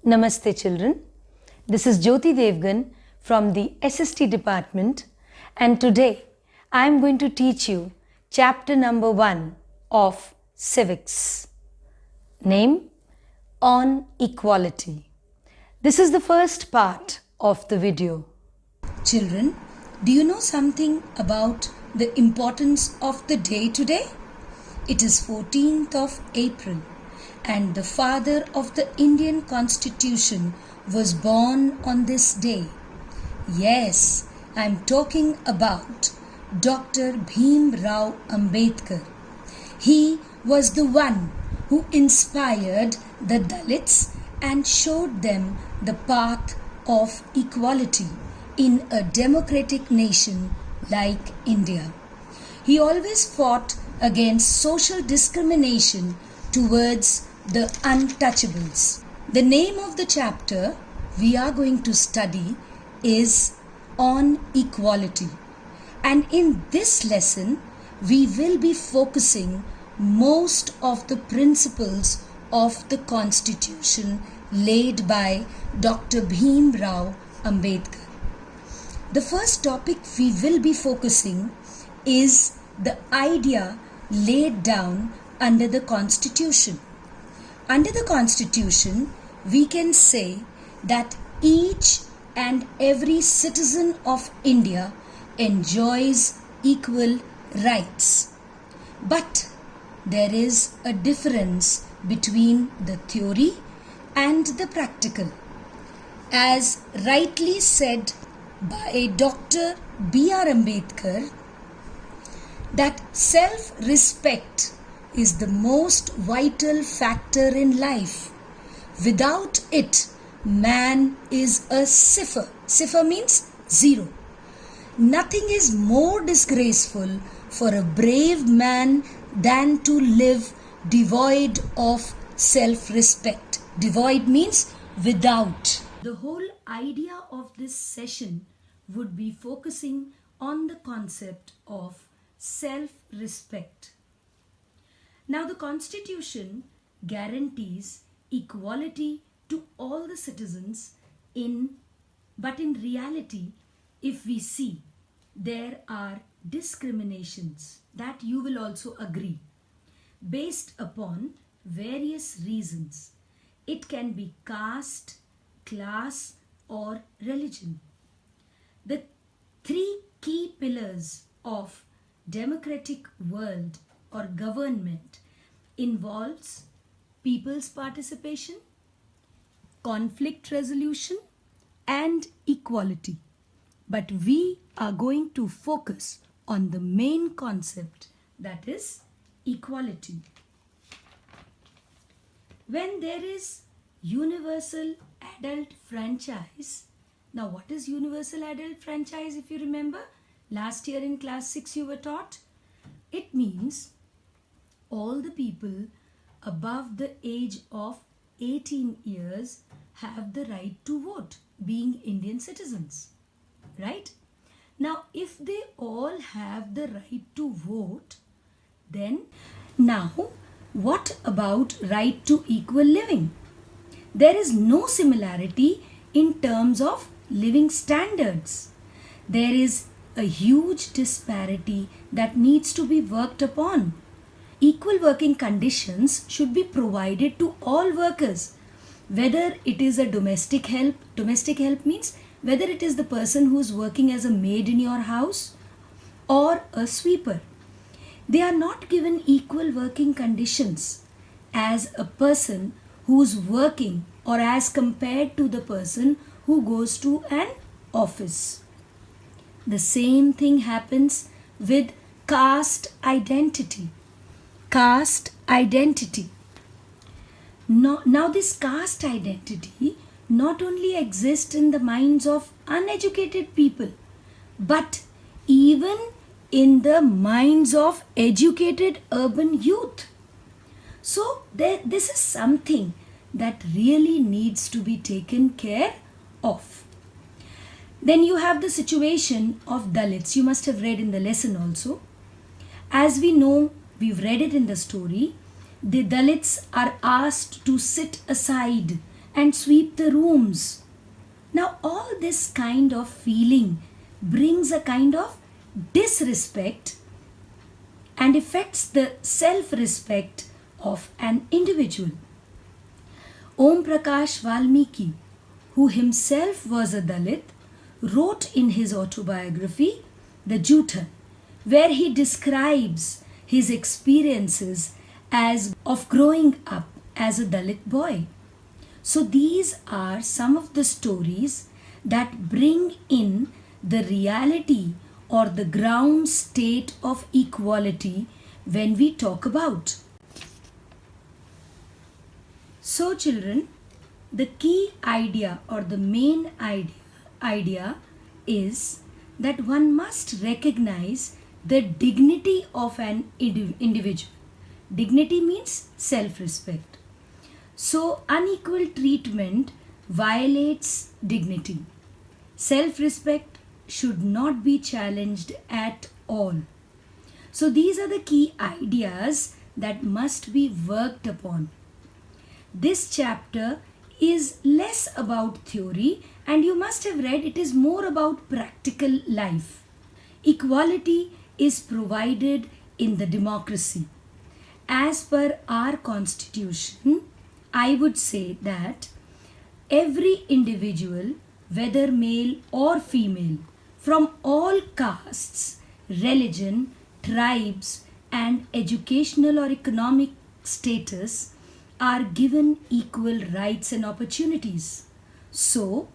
Namaste children. This is Jyoti Devgan from the SST department, and today I am going to teach you chapter number 1 of civics. Name: On Equality. This is the first part of the video. Children, do you know something about the importance of the day today? It is 14th of April, and the father of the Indian Constitution was born on this day. Yes, I am talking about Dr. Bhim Rao Ambedkar. He was the one who inspired the Dalits and showed them the path of equality in a democratic nation like India. He always fought against social discrimination towards the untouchables. The name of the chapter we are going to study is On Equality, and in this lesson we will be focusing most of the principles of the Constitution laid by Dr. Bhim Rao Ambedkar. The first topic we will be focusing is the idea laid down under the Constitution. Under the Constitution, we can say that each and every citizen of India enjoys equal rights. But there is a difference between the theory and the practical. As rightly said by Dr. B.R. Ambedkar, that self-respect is the most vital factor in life. Without it, man is a cipher. Cipher means zero. Nothing is more disgraceful for a brave man than to live devoid of self-respect. Devoid means without. The whole idea of this session would be focusing on the concept of self-respect. Now, the Constitution guarantees equality to all the citizens but in reality, if we see, there are discriminations that you will also agree based upon various reasons. It can be caste, class, or religion. The three key pillars of democratic world or government involves people's participation, conflict resolution, and equality. But we are going to focus on the main concept, that is equality. When there is universal adult franchise, now what is universal adult franchise? If you remember, last year in class 6 you were taught. It means all the people above the age of 18 years have the right to vote, being Indian citizens, right? Now, if they all have the right to vote, then now what about right to equal living? There is no similarity in terms of living standards. There is a huge disparity that needs to be worked upon. Equal working conditions should be provided to all workers, whether it is a domestic help means whether it is the person who is working as a maid in your house or a sweeper. They are not given equal working conditions as a person who is working or as compared to the person who goes to an office. The same thing happens with caste identity. Caste identity. Now this caste identity not only exists in the minds of uneducated people, but even in the minds of educated urban youth. So this is something that really needs to be taken care of. Then you have the situation of Dalits. You must have read in the lesson also. As we know, we've read it in the story, the Dalits are asked to sit aside and sweep the rooms. Now, all this kind of feeling brings a kind of disrespect and affects the self-respect of an individual. Om Prakash Valmiki, who himself was a Dalit, wrote in his autobiography, The Jutan, where he describes his experiences as of growing up as a Dalit boy. So these are some of the stories that bring in the reality or the ground state of equality when we talk about. So children, the key idea or the main idea is that one must recognize the dignity of an individual. Dignity means self-respect. So unequal treatment violates dignity. Self-respect should not be challenged at all. So these are the key ideas that must be worked upon. This chapter is less about theory, and you must have read it is more about practical life. Equality is provided in the democracy. As per our constitution, I would say that every individual, whether male or female, from all castes, religion, tribes, and educational or economic status, are given equal rights and opportunities. So,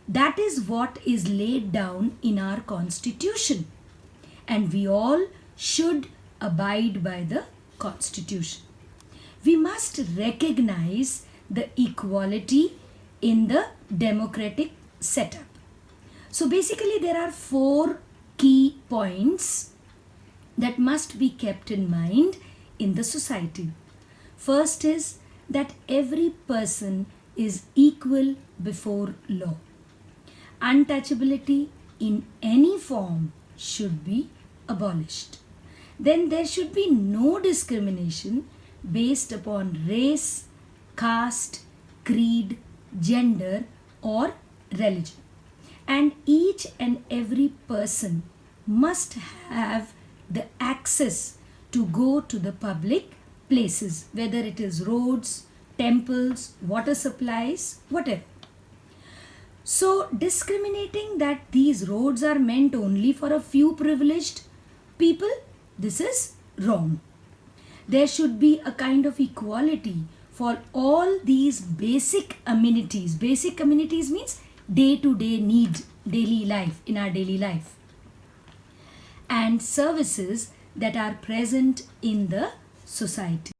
that is what is laid down in our constitution, and we all should abide by the constitution. We must recognize the equality in the democratic setup. So basically there are 4 key points that must be kept in mind in the society. First is that every person is equal before law. Untouchability in any form should be abolished. Then there should be no discrimination based upon race, caste, creed, gender, or religion. And each and every person must have the access to go to the public places, whether it is roads, temples, water supplies, whatever. So discriminating that these roads are meant only for a few privileged people, this is wrong. There should be a kind of equality for all these basic amenities. Basic amenities means day-to-day need, daily life, in our daily life, and services that are present in the society.